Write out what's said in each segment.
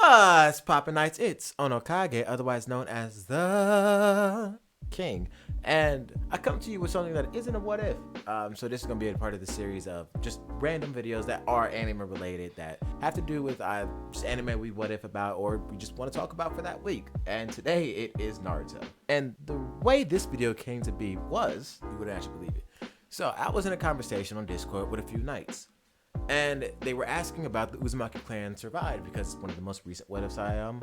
What's poppin' Knights? It's OnoKage, otherwise known as the King, and I come to you with something that isn't a what if. So this is gonna be a part of the series of just random videos that are anime related that have to do with just anime we what if about or we just want to talk about for that week. And today it is Naruto. And the way this video came to be was, you wouldn't actually believe it. So I was in a conversation on Discord with a few knights. And they were asking about the Uzumaki clan survived because it's one of the most recent what ifs I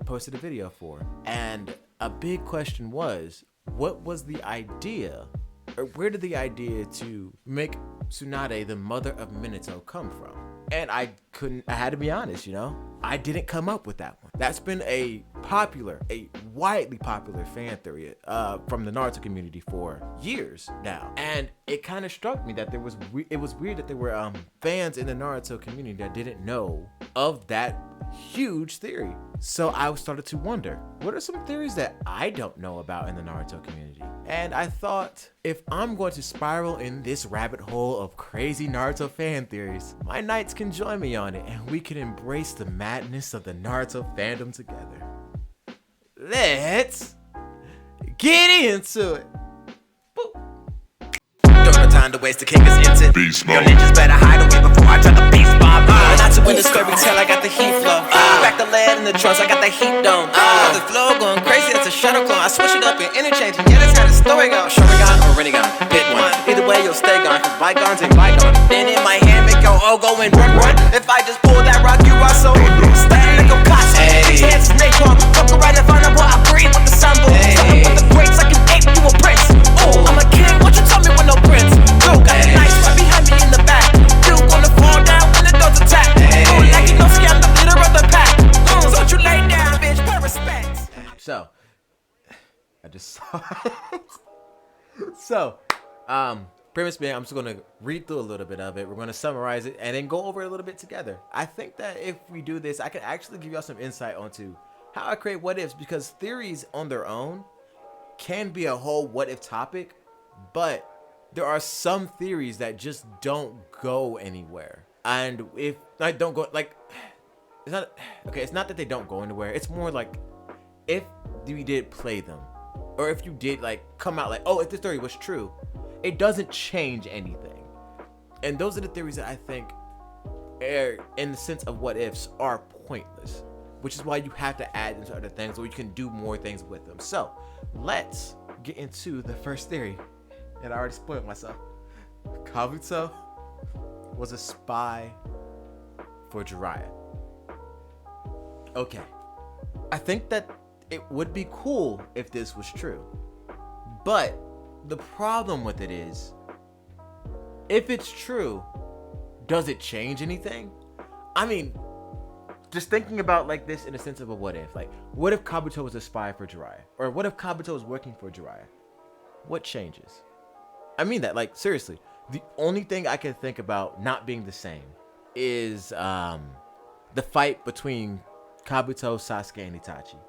posted a video for. And a big question was, what was the idea, or where did the idea to make Tsunade the mother of Minato come from? And I had to be honest, I didn't come up with that one. That's been a widely popular fan theory from the Naruto community for years now. And it kind of struck me that it was weird that there were fans in the Naruto community that didn't know of that huge theory. So I started to wonder, what are some theories that I don't know about in the Naruto community? And I thought, if I'm going to spiral in this rabbit hole of crazy Naruto fan theories, my knights can join me on it and we can embrace the madness of the Naruto fandom together. Let's get into it. Don't no time to waste, the king is into beast mode. Your ninjas better hide away before I try to beast bomb. Not to win this fairy tale, I got the heat flow. Back the lead in the trunks, I got the heat dome. The flow going crazy, that's a shuttle clone. I switch it up and interchange, and yeah, that's how the story goes. Sharingan or Rinnegan, pick one. Either way, you'll stay gone, cause bygones ain't bygones. Then in my hand, make your O go and run. If I just pull that rock, you are so stand like a costume. Hands is napalm, fuck right in front of boy, I breathe with the sun boom. Something with the breaks like an ape, you a prince. Ooh, I'm a king, what you tell me when no prince? Yo, got the knights right behind me in the back. You gonna fall down when the doors attack. Ooh, like you know, I'm the leader of the pack. So don't you lay down, bitch, pay respect. So, I just saw it. So, premise being, I'm just gonna read through a little bit of it. We're gonna summarize it and then go over it a little bit together. I think that if we do this, I can actually give y'all some insight onto how I create what ifs, because theories on their own can be a whole what if topic, but there are some theories that just don't go anywhere. And if I don't go, like, it's not that they don't go anywhere. It's more like, if we did play them, or if you did like come out like, oh, if this theory was true, it doesn't change anything. And those are the theories that I think in the sense of what ifs are pointless, which is why you have to add into other things, or you can do more things with them. So let's get into the first theory. And I already spoiled myself. Kabuto was a spy for Jiraiya. Okay. I think that it would be cool if this was true. But the problem with it is, if it's true, does it change anything? I mean, just thinking about like this in a sense of a what if. Like, what if Kabuto was a spy for Jiraiya? Or what if Kabuto was working for Jiraiya? What changes? I mean that, like, seriously. The only thing I can think about not being the same is the fight between Kabuto, Sasuke, and Itachi.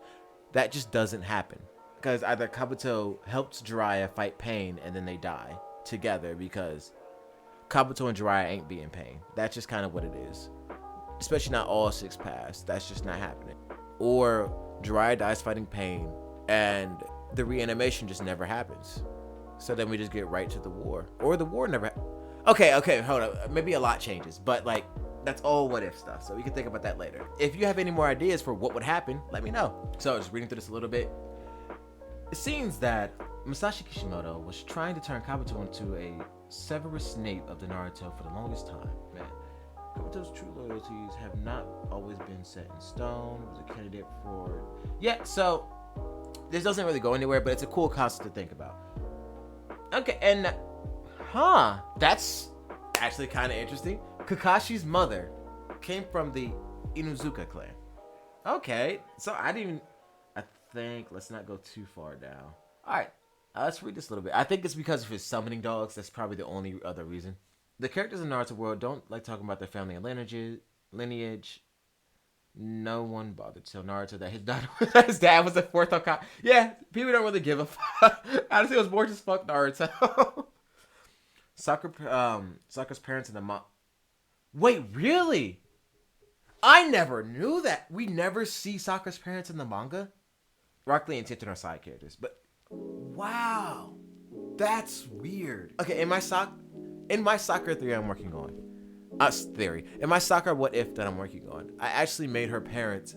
That just doesn't happen. Because either Kabuto helps Jiraiya fight pain and then they die together because Kabuto and Jiraiya ain't being pain. That's just kind of what it is. Especially not all 6 paths. That's just not happening. Or Jiraiya dies fighting pain and the reanimation just never happens. So then we just get right to the war. Or the war never Okay, hold up. Maybe a lot changes. But, like, that's all what if stuff. So we can think about that later. If you have any more ideas for what would happen, let me know. So just reading through this a little bit. It seems that Masashi Kishimoto was trying to turn Kabuto into a Severus Snape of the Naruto for the longest time. Man, Kabuto's true loyalties have not always been set in stone. He was a candidate for... Yeah, so this doesn't really go anywhere, but it's a cool concept to think about. Okay, and that's actually kind of interesting. Kakashi's mother came from the Inuzuka clan. Okay, so I think, let's not go too far down. All right, let's read this a little bit. I think it's because of his summoning dogs. That's probably the only other reason. The characters in Naruto world don't like talking about their family and lineage. No one bothered to tell Naruto that his dad was the 4th Hokage. Yeah, people don't really give a fuck. Honestly, it was more just fuck Naruto. Sakura's parents and the mom. Wait, really? I never knew that. We never see Sakura's parents in the manga. Rock Lee and Tintin are side characters, but wow, that's weird. Okay, in my Sakura theory I'm working on, in my Sakura what if that I'm working on, I actually made her parents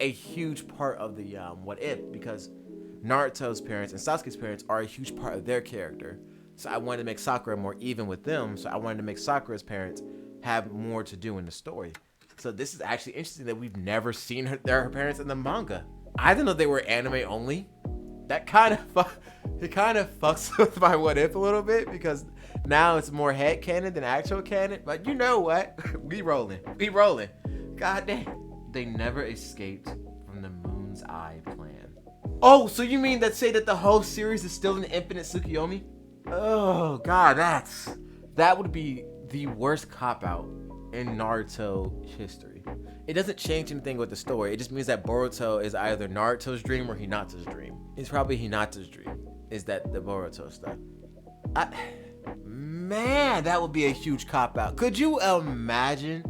a huge part of the what if, because Naruto's parents and Sasuke's parents are a huge part of their character. So I wanted to make Sakura more even with them. So I wanted to make Sakura's parents have more to do in the story. So this is actually interesting that we've never seen her parents in the manga. I didn't know they were anime only. That kind of fucks with my what if a little bit, because now it's more head canon than actual canon. But you know what? We rolling. God damn. They never escaped from the Moon's Eye plan. Oh, so you mean say that the whole series is still an infinite Tsukiyomi? Oh god, that would be the worst cop-out in Naruto history. It doesn't change anything with the story. It just means that Boruto is either Naruto's dream or Hinata's dream. It's probably Hinata's dream. Is that the Boruto stuff? Man, that would be a huge cop-out. Could you imagine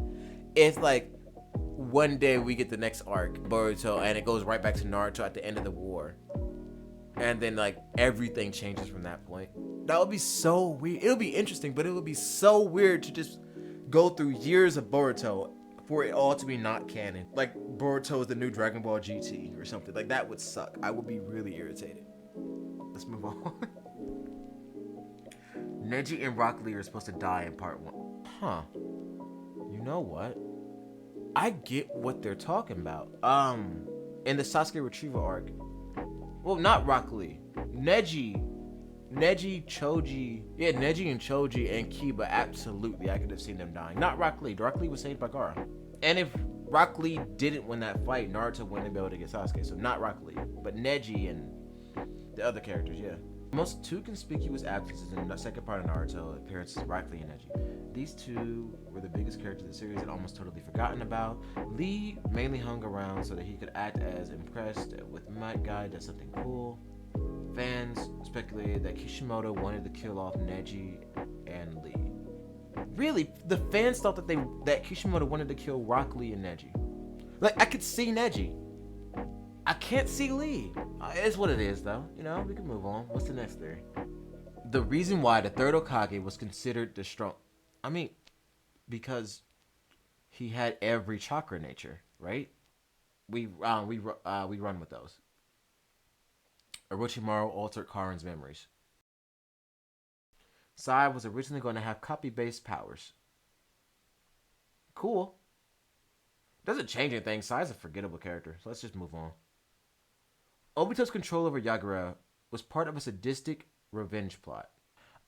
if, like, one day we get the next arc, Boruto, and it goes right back to Naruto at the end of the war, and then, like, everything changes from that point? That would be so weird. It would be interesting, but it would be so weird to just go through years of Boruto for it all to be not canon. Like, Boruto is the new Dragon Ball GT or something. Like, that would suck. I would be really irritated. Let's move on. Neji and Rock Lee are supposed to die in part 1. Huh. You know what? I get what they're talking about. In the Sasuke retrieval arc. Well, not Rock Lee. Neji, Choji. Yeah, Neji and Choji and Kiba, absolutely. I could have seen them dying. Not Rock Lee. Rock Lee was saved by Gaara. And if Rock Lee didn't win that fight, Naruto wouldn't be able to get Sasuke. So not Rock Lee, but Neji and the other characters, yeah. Most two conspicuous absences in the second part of Naruto appearances Rock Lee and Neji. These two were the biggest characters of the series and almost totally forgotten about. Lee mainly hung around so that he could act as impressed with Might Guy does something cool. Fans speculated that Kishimoto wanted to kill off Neji and Lee. Really, the fans thought that Kishimoto wanted to kill Rock Lee and Neji. Like, I could see Neji. I can't see Lee. It's what it is, though. You know, we can move on. What's the next theory? The reason why the third Hokage was considered the strong... I mean, because he had every chakra nature, right? We run with those. Orochimaru altered Karin's memories. Sai was originally going to have copy-based powers. Cool. Doesn't change anything. Sai's a forgettable character, so let's just move on. Obito's control over Yagura was part of a sadistic revenge plot.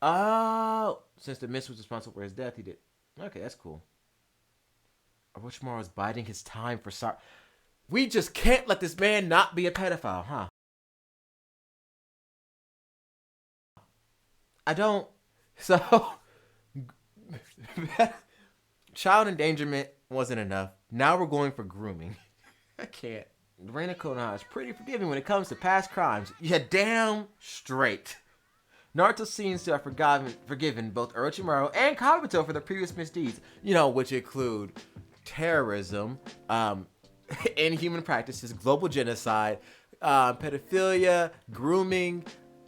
Oh, since the mist was responsible for his death, he did. Okay, that's cool. Orochimaru was biding his time for Sai. We just can't let this man not be a pedophile, huh? I don't. So, child endangerment wasn't enough. Now we're going for grooming. I can't. Reina Konoha is pretty forgiving when it comes to past crimes. Yeah, damn straight. Naruto seems to have forgiven both Orochimaru and Kabuto for their previous misdeeds, you know, which include terrorism, inhuman practices, global genocide, pedophilia, grooming,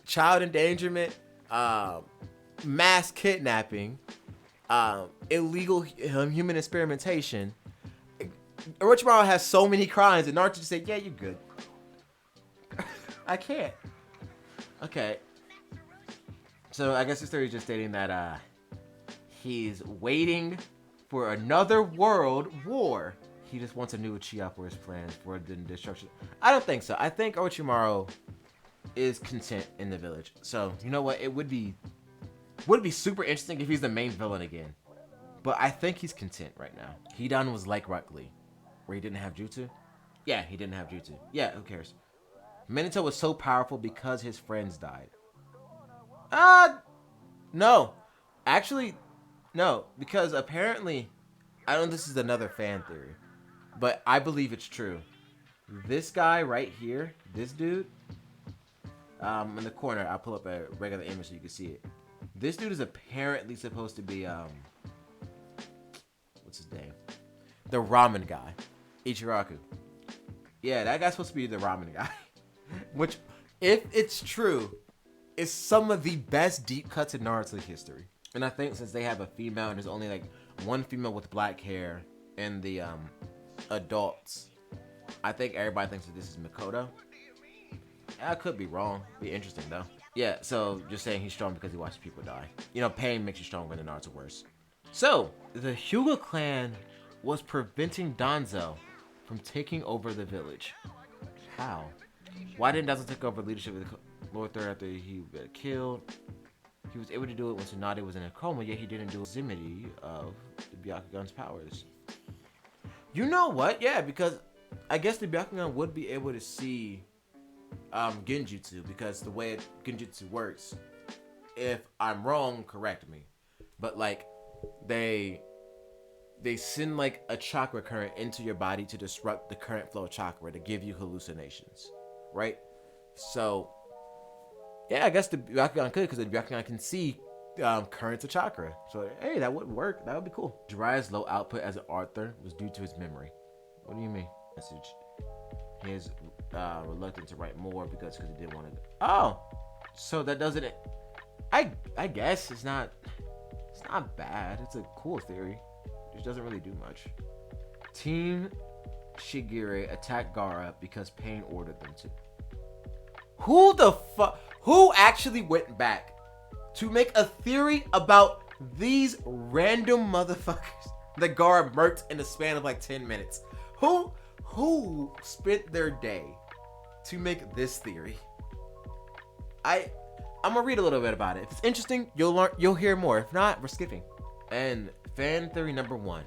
child endangerment, mass kidnapping, illegal human experimentation. Orochimaru has so many crimes, and Naruto just said, yeah, you're good. I can't. Okay. So I guess this theory is just stating that he's waiting for another world war. He just wants a new Uchiha for his plans for the destruction. I don't think so. I think Orochimaru is content in the village. So, you know what? It would be super interesting if he's the main villain again. But I think he's content right now. Hidan was like Rock Lee, where he didn't have jutsu. Yeah, he didn't have jutsu. Yeah, who cares? Minato was so powerful because his friends died. No. Actually, no. Because apparently, I don't know if this is another fan theory, but I believe it's true. This guy right here, this dude, in the corner, I'll pull up a regular image so you can see it. This dude is apparently supposed to be, what's his name? The ramen guy. Ichiraku. Yeah, that guy's supposed to be the ramen guy. Which, if it's true, is some of the best deep cuts in Naruto history. And I think since they have a female and there's only like one female with black hair in the adults, I think everybody thinks that this is Mikoto. I could be wrong. Be interesting though. Yeah, so just saying he's strong because he watches people die. You know, pain makes you stronger and Naruto worse. So, the Hyuga clan was preventing Danzo from taking over the village. How? Why didn't Danzo take over leadership of the Lord Third after he got killed? He was able to do it when Tsunade was in a coma, yet he didn't do proximity of the Byakugan's powers. You know what? Yeah, because I guess the Byakugan would be able to see Genjutsu, because the way Genjutsu works, if I'm wrong, correct me, but like they send like a chakra current into your body to disrupt the current flow of chakra to give you hallucinations, right? So yeah, I guess the Byakugan could, because the Byakugan can see currents of chakra. So hey, that would work. That would be cool. Jiraiya's low output as an author was due to his memory. What do you mean? Message. He is reluctant to write more because he didn't want to. Oh, so that doesn't. I guess it's not bad. It's a cool theory. It just doesn't really do much. Team Shigure attacked Gaara because Pain ordered them to. Who the fuck? Who actually went back to make a theory about these random motherfuckers that Gaara murked in the span of like 10 minutes? Who spent their day to make this theory? I'm gonna read a little bit about it. If it's interesting, you'll hear more. If not, we're skipping. And fan theory number 1.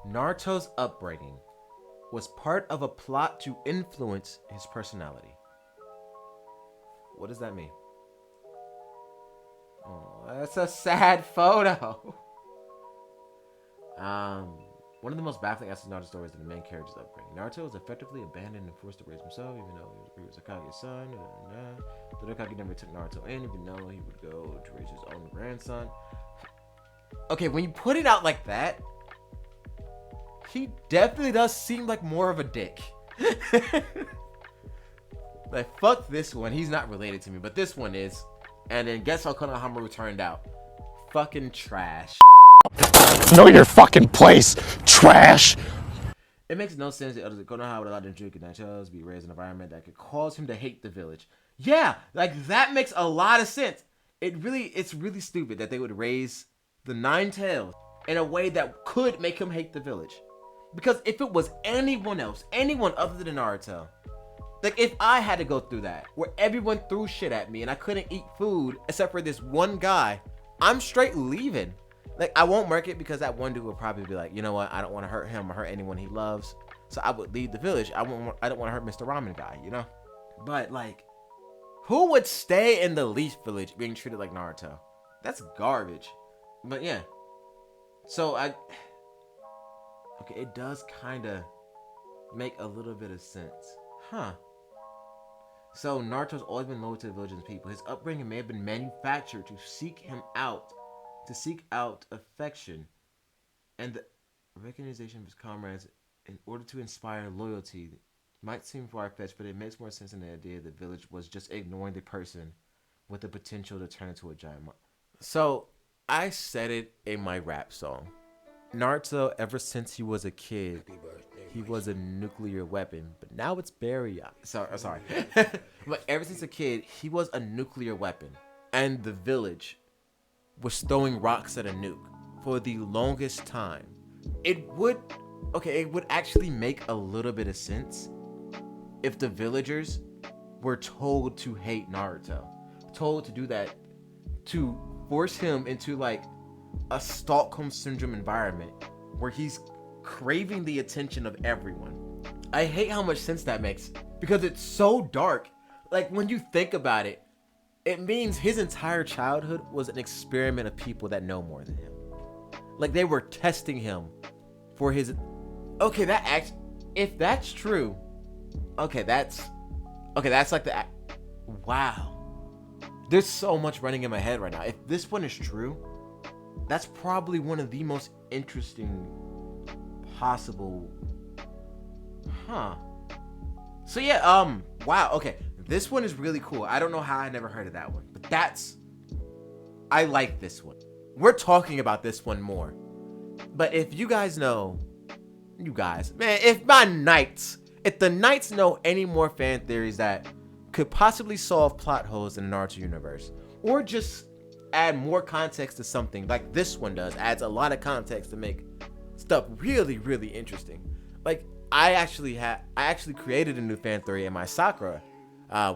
Naruto's upbringing was part of a plot to influence his personality. What does that mean? Oh, that's a sad photo. One of the most baffling aspects of Naruto's story is the main character's upbringing. Naruto was effectively abandoned and forced to raise himself, even though he was Hokage's son. The Hokage never took Naruto in, even though he would go to raise his own grandson. Okay, when you put it out like that, he definitely does seem like more of a dick. Like, fuck this one. He's not related to me, but this one is. And then guess how Konohamaru turned out? Fucking trash. Know your fucking place, trash. It makes no sense that others Konoha would allow them to be raised in an environment that could cause him to hate the village. Yeah, like that makes a lot of sense. It's really stupid that they would raise the Nine Tails in a way that could make him hate the village. Because if it was anyone else, anyone other than Naruto, like if I had to go through that, where everyone threw shit at me and I couldn't eat food except for this one guy, I'm straight leaving. Like, I won't mark it because that one dude would probably be like, you know what, I don't want to hurt him or hurt anyone he loves. So I would leave the village. I don't want to hurt Mr. Ramen guy, you know? But like, who would stay in the Leaf Village being treated like Naruto? That's garbage. But yeah. So okay, it does kind of make a little bit of sense. Huh. So Naruto's always been loyal to the village and people. His upbringing may have been manufactured to seek out affection and the recognition of his comrades in order to inspire loyalty. Might seem far-fetched, but it makes more sense than the idea the village was just ignoring the person with the potential to turn into a giant monster. So I said it in my rap song. Naruto, ever since he was a kid, he was a nuclear weapon, but now it's barrier. Sorry. But ever since a kid, he was a nuclear weapon, and the village was throwing rocks at a nuke for the longest time. It would actually make a little bit of sense if the villagers were told to hate Naruto, told to do that, to force him into like a Stockholm Syndrome environment where he's craving the attention of everyone. I hate how much sense that makes because it's so dark. Like when you think about it, it means his entire childhood was an experiment of people that know more than him. Like they were testing him for his. Okay, if that's true, that's like the. Wow, there's so much running in my head right now. If this one is true, that's probably one of the most interesting possible. Huh. So yeah, wow, okay. This one is really cool. I don't know how I never heard of that one, but I like this one. We're talking about this one more. But if you guys know, man, if the Knights know any more fan theories that could possibly solve plot holes in the Naruto universe, or just add more context to something like this one does, adds a lot of context to make stuff really, really interesting. Like, I actually created a new fan theory in my Sakura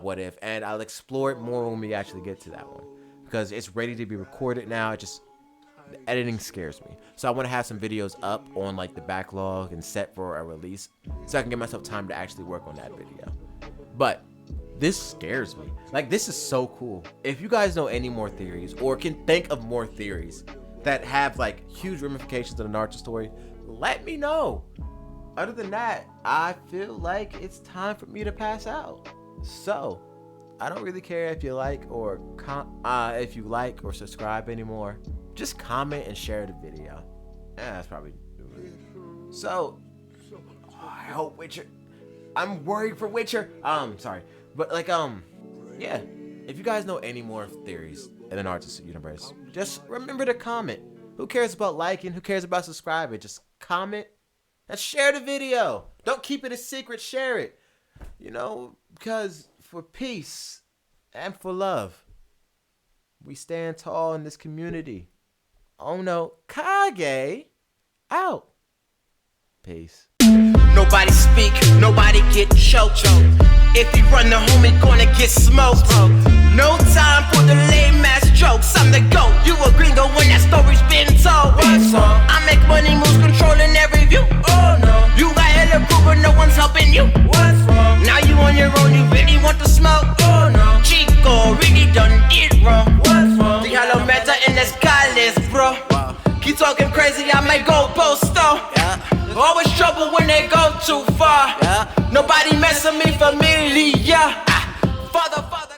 what if, and I'll explore it more when we actually get to that one, because it's ready to be recorded now. The editing scares me, so I want to have some videos up on like the backlog and set for a release, so I can give myself time to actually work on that video. But this scares me. Like, this is so cool. If you guys know any more theories, or can think of more theories that have like huge ramifications in the Naruto story, let me know. Other than that, I feel like it's time for me to pass out. So I don't really care if you like or subscribe anymore. Just comment and share the video. That's probably so. I hope Witcher. I'm worried for Witcher. Sorry, but like yeah. If you guys know any more theories in the Naruto universe, just remember to comment. Who cares about liking? Who cares about subscribing? Just comment and share the video. Don't keep it a secret. Share it. You know, because for peace and for love, we stand tall in this community. OnoKage out. Peace. Nobody speak, nobody get choked. If you run the homie, gonna get smoked. No time for the lame ass jokes. I'm the GOAT. You a gringo when that story's been told. I make money moves, controlling every view. Oh no, you got hella proof, but no one's helping you. What's wrong? Now you on your own, you really want to smoke. Oh no, Chico really done did wrong. What's wrong? The hollow meta in the skyliss, bro. Keep talking crazy, I might go post though. Always trouble when they go too far. Nobody mess with me, familiar. Father.